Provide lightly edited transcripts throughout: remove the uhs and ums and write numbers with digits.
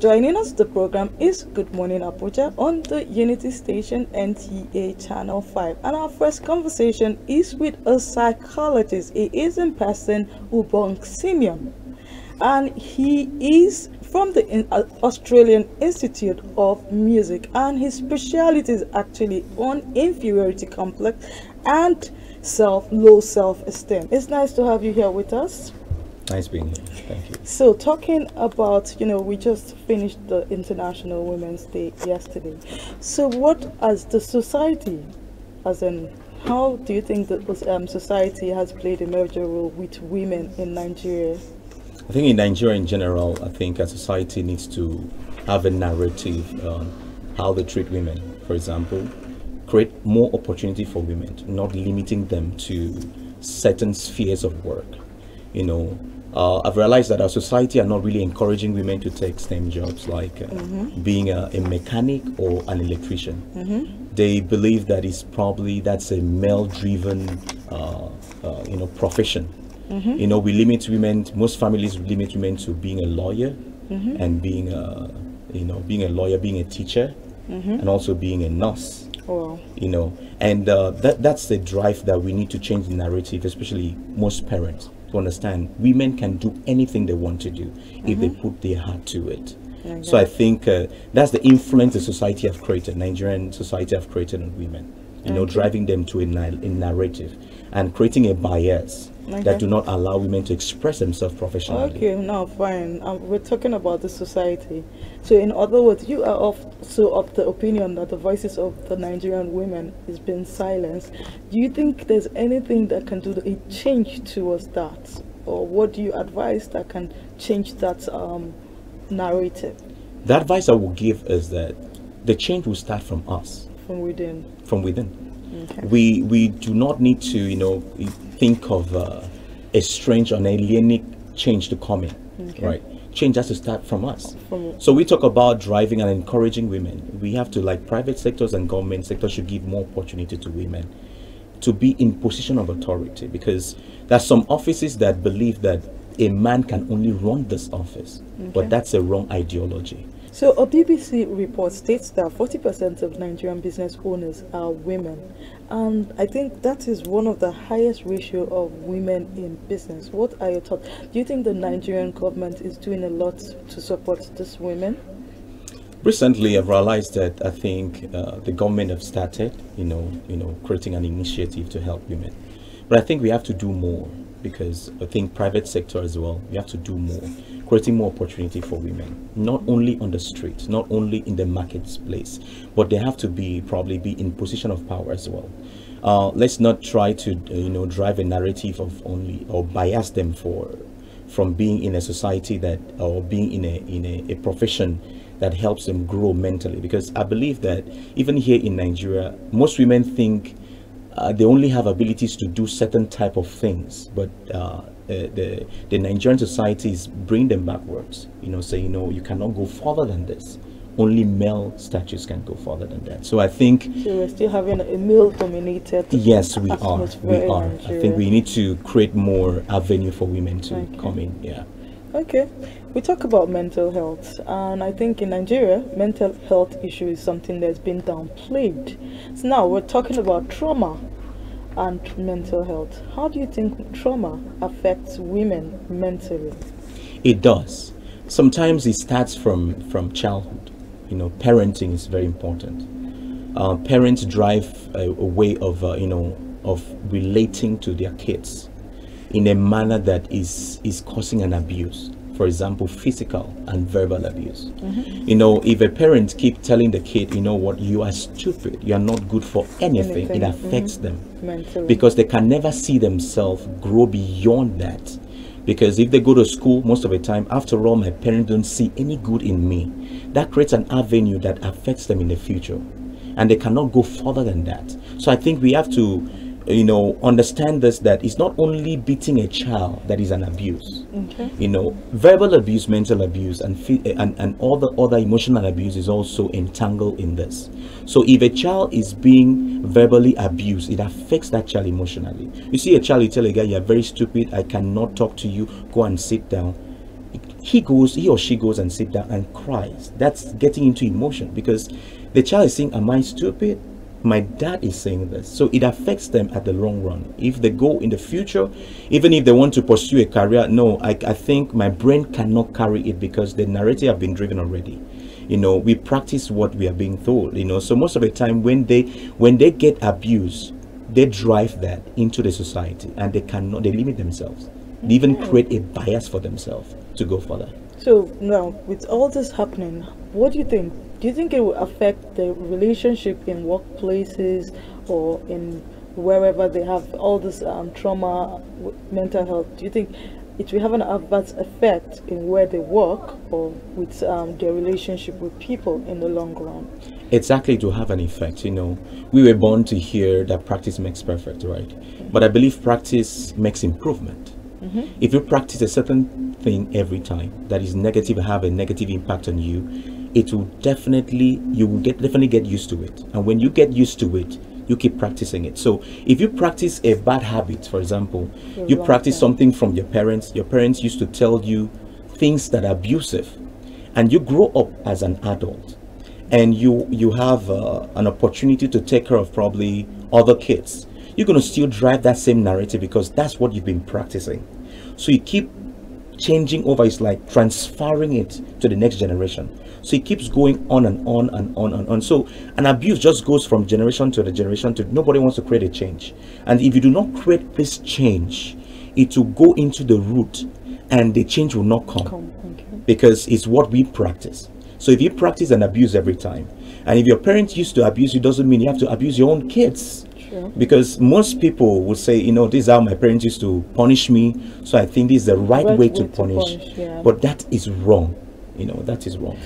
Joining us, the program is Good Morning Abuja on the Unity Station NTA Channel 5. And our first conversation is with a psychologist. He is in person, Ubong Simeon. And he is from the Australian Institute of Music. And his specialty is actually on inferiority complex and low self-esteem. It's nice to have you here with us. Nice being here. Thank you. So talking about, we just finished the International Women's Day yesterday. So what as the society, how do you think that society has played a major role with women in Nigeria? I think in Nigeria in general, I think a society needs to have a narrative on how they treat women. For example, create more opportunity for women, not limiting them to certain spheres of work. I've realized that our society are not really encouraging women to take STEM jobs like being a mechanic or an electrician. They believe that that's a male-driven, profession. We limit women. Most families limit women to being a lawyer and being a lawyer, being a teacher, and also being a nurse. Wow. And that's the drive that we need to change the narrative, especially most parents, to understand women can do anything they want to do if they put their heart to it. Okay. So I think that's the influence the society have created, Nigerian society have created on women, driving them to a narrative and creating a bias that do not allow women to express themselves professionally. Okay, now fine. We're talking about the society. So in other words, you are also of the opinion that the voices of the Nigerian women is being silenced. Do you think there's anything that can do a change towards that? Or what do you advise that can change that narrative? The advice I will give is that the change will start from us. From within. From within. Okay. We do not need to, think of a strange or an alienating change to come in, right? Change has to start from us. So we talk about driving and encouraging women. We have to, like private sectors and government sectors should give more opportunity to women to be in position of authority, because there's some offices that believe that a man can only run this office, but that's a wrong ideology. So a BBC report states that 40% of Nigerian business owners are women, and I think that is one of the highest ratio of women in business. What are your thoughts? Do you think the Nigerian government is doing a lot to support these women? Recently, I've realized that I think the government have started, creating an initiative to help women, but I think we have to do more, because I think private sector as well, we have to do more, creating more opportunity for women, not only on the streets, not only in the marketplace, but they have to probably be in position of power as well. Let's not try to drive a narrative of only, or bias them from being in a society or being in a profession that helps them grow mentally, because I believe that even here in Nigeria, most women think they only have abilities to do certain type of things, but the Nigerian society is bringing them backwards. You cannot go further than this. Only male statues can go further than that. So I think. So we're still having a male-dominated. Yes, we are. We are. I think we need to create more avenue for women to come in. Yeah. Okay. We talk about mental health, and I think in Nigeria, mental health issue is something that's been downplayed. So now we're talking about trauma and mental health. How do you think trauma affects women mentally? It does. Sometimes it starts from childhood. Parenting is very important. Parents drive a way of relating to their kids in a manner that is causing an abuse. For example, physical and verbal abuse. If a parent keep telling the kid, you are stupid, you are not good for anything, it affects them mentally, because they can never see themselves grow beyond that. Because if they go to school, most of the time, after all, my parents don't see any good in me. That creates an avenue that affects them in the future, and they cannot go further than that. So I think we have to understand this, that it's not only beating a child that is an abuse. Verbal abuse, mental abuse, and all the other emotional abuse is also entangled in this. So if a child is being verbally abused, it affects that child emotionally. You see a child, you tell a guy, you're very stupid, I cannot talk to you, go and sit down. he or she goes and sit down and cries. That's getting into emotion, because the child is saying, am I stupid? My dad is saying this. So it affects them at the long run. If they go in the future, even if they want to pursue a career, no, I think my brain cannot carry it, because the narrative have been driven already. We practice what we are being told. So most of the time when they get abused, they drive that into the society, and they limit themselves. They even create a bias for themselves to go further. So now, with all this happening, what do you think? Do you think it will affect the relationship in workplaces or in wherever they have all this trauma, mental health? Do you think it will have an adverse effect in where they work or with their relationship with people in the long run? Exactly, to have an effect. We were born to hear that practice makes perfect, right? But I believe practice makes improvement. If you practice a certain thing every time that is negative, have a negative impact on you, it will definitely get used to it. And when you get used to it, you keep practicing it. So if you practice a bad habit, for example, you practice something from your parents used to tell you things that are abusive, and you grow up as an adult, and you have an opportunity to take care of probably other kids, you're going to still drive that same narrative, because that's what you've been practicing. So you keep changing over. It's like transferring it to the next generation. So it keeps going on and on and on and on. So an abuse just goes from generation to the generation to nobody wants to create a change. And if you do not create this change, it will go into the root, and the change will not come. Because it's what we practice. So if you practice an abuse every time, and if your parents used to abuse you, doesn't mean you have to abuse your own kids. Because most people would say, this is how my parents used to punish me, so I think this is the right way to punish. But that is wrong. That is wrong.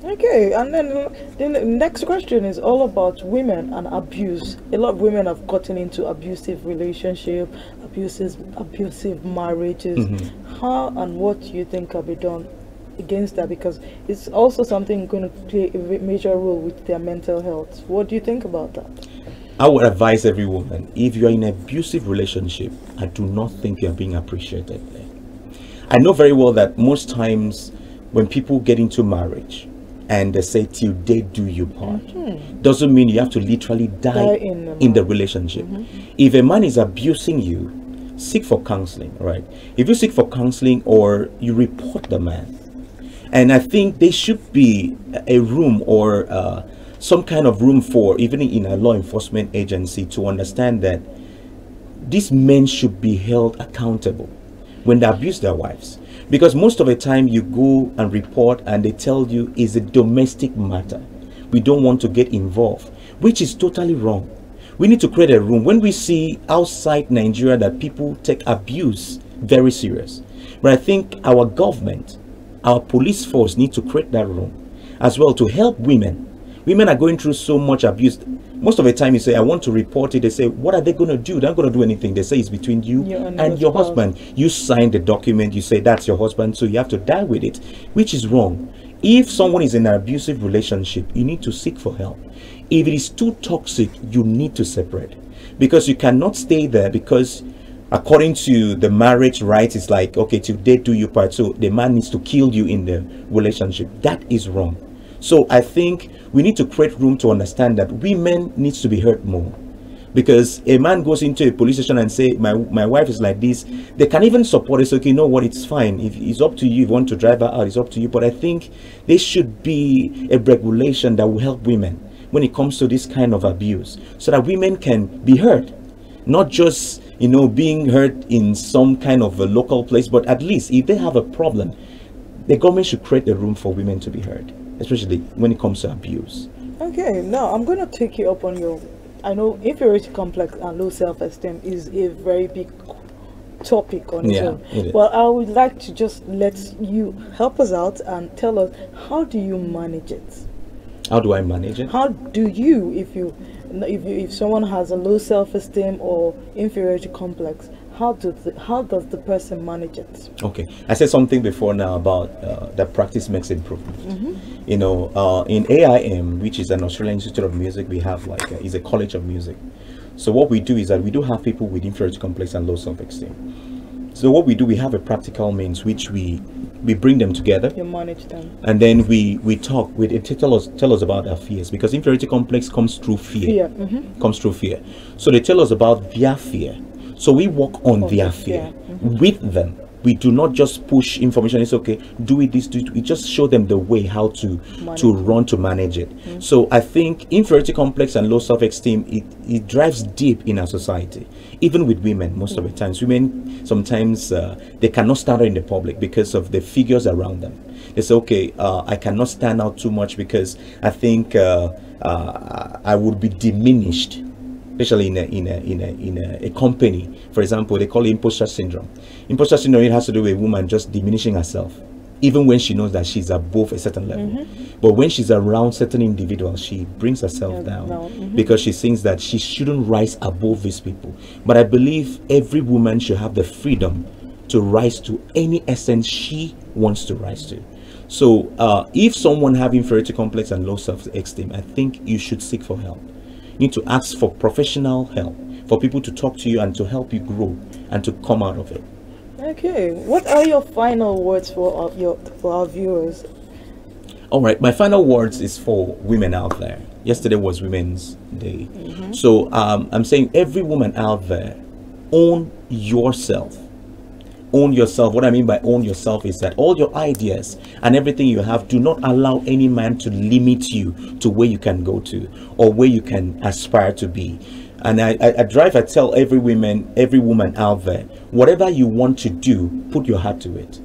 Okay, and then the next question is all about women and abuse. A lot of women have gotten into abusive relationship, abusive marriages. How and what do you think can be done against that? Because it's also something going to play a major role with their mental health. What do you think about that? I would advise every woman, if you are in an abusive relationship, I do not think you are being appreciated. I know very well that most times when people get into marriage and they say till they do you part, doesn't mean you have to literally die in the relationship. If a man is abusing you, seek for counseling, right? If you seek for counseling, or you report the man, and I think there should be a room or some kind of room for, even in a law enforcement agency, to understand that these men should be held accountable when they abuse their wives. Because most of the time you go and report and they tell you it's a domestic matter, we don't want to get involved, which is totally wrong. We need to create a room. When we see outside Nigeria that people take abuse very serious, but I think our government, our police force need to create that room as well to help women. Women are going through so much abuse. Most of the time you say, I want to report it. They say, what are they going to do? They're not going to do anything. They say it's between you and your husband. You sign the document. You say that's your husband, so you have to die with it, which is wrong. If someone is in an abusive relationship, you need to seek for help. If it is too toxic, you need to separate, because you cannot stay there, because according to the marriage rights, it's like, okay, till they do you part, so the man needs to kill you in the relationship. That is wrong. So I think we need to create room to understand that women needs to be heard more. Because a man goes into a police station and say, my wife is like this, they can even support it. So, okay, you know what, it's fine. If it's up to you, if you want to drive her out, it's up to you. But I think there should be a regulation that will help women when it comes to this kind of abuse, so that women can be heard. Not just, being heard in some kind of a local place, but at least if they have a problem, the government should create a room for women to be heard, especially when it comes to abuse. Okay, now I'm going to take you up on your, I know inferiority complex and low self-esteem is a very big topic on its own. Well, I would like to just let you help us out and tell us, how do you manage it? How do I manage it? How do you, if someone has a low self-esteem or inferiority complex, how does the person manage it? Okay, I said something before now about that practice makes improvement. In AIM, which is an Australian Institute of Music, we have is a college of music. So what we do is that we do have people with inferiority complex and low self-esteem. So what we do, we have a practical means which we bring them together. You manage them. And then we talk with it, tell us about their fears, because inferiority complex comes through fear. Comes through fear. So they tell us about their fear. So we work on their fear with them. We do not just push information. It's okay, do it this, do it. We just show them the way how to manage it. So I think inferiority complex and low self-esteem, it drives deep in our society. Even with women, most of the times, women sometimes they cannot stand out in the public because of the figures around them. They say, okay, I cannot stand out too much because I think I would be diminished, especially in a company. For example, they call it imposter syndrome. Imposter syndrome, it has to do with a woman just diminishing herself, even when she knows that she's above a certain level. But when she's around certain individuals, she brings herself down because she thinks that she shouldn't rise above these people. But I believe every woman should have the freedom to rise to any essence she wants to rise to. So if someone have inferiority complex and low self-esteem, I think you should seek for help. You need to ask for professional help, for people to talk to you and to help you grow and to come out of it. Okay, what are your final words for our viewers? All right, my final words is for women out there. Yesterday was Women's Day. So I'm saying every woman out there, own yourself. Own yourself. What I mean by own yourself is that all your ideas and everything you have, do not allow any man to limit you to where you can go to or where you can aspire to be. And I tell every woman out there, whatever you want to do, put your heart to it.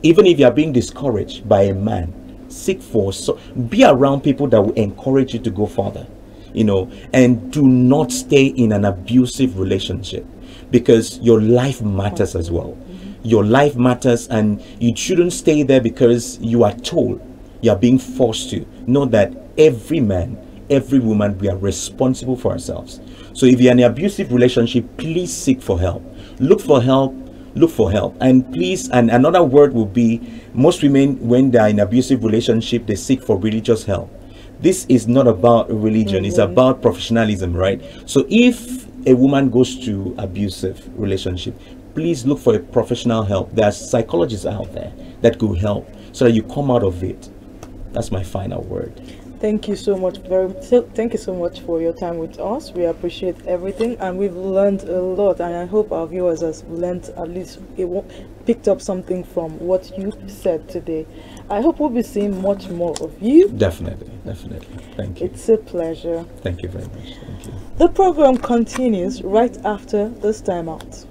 Even if you are being discouraged by a man, be around people that will encourage you to go further, and do not stay in an abusive relationship, because your life matters as well. Your life matters, and you shouldn't stay there because you are told, you are being forced to. Know that every man, every woman, we are responsible for ourselves. So if you're in an abusive relationship, please seek for help. Look for help. And please, and another word would be, most women, when they're in an abusive relationship, they seek for religious help. This is not about religion, it's about professionalism, right? So if a woman goes to abusive relationship, please look for a professional help. There are psychologists out there that could help so that you come out of it. That's my final word. Thank you so much. Thank you so much for your time with us. We appreciate everything, and we've learned a lot. And I hope our viewers has learned, at least picked up something from what you said today. I hope we'll be seeing much more of you. Definitely. Thank you. It's a pleasure. Thank you very much. Thank you. The program continues right after this time out.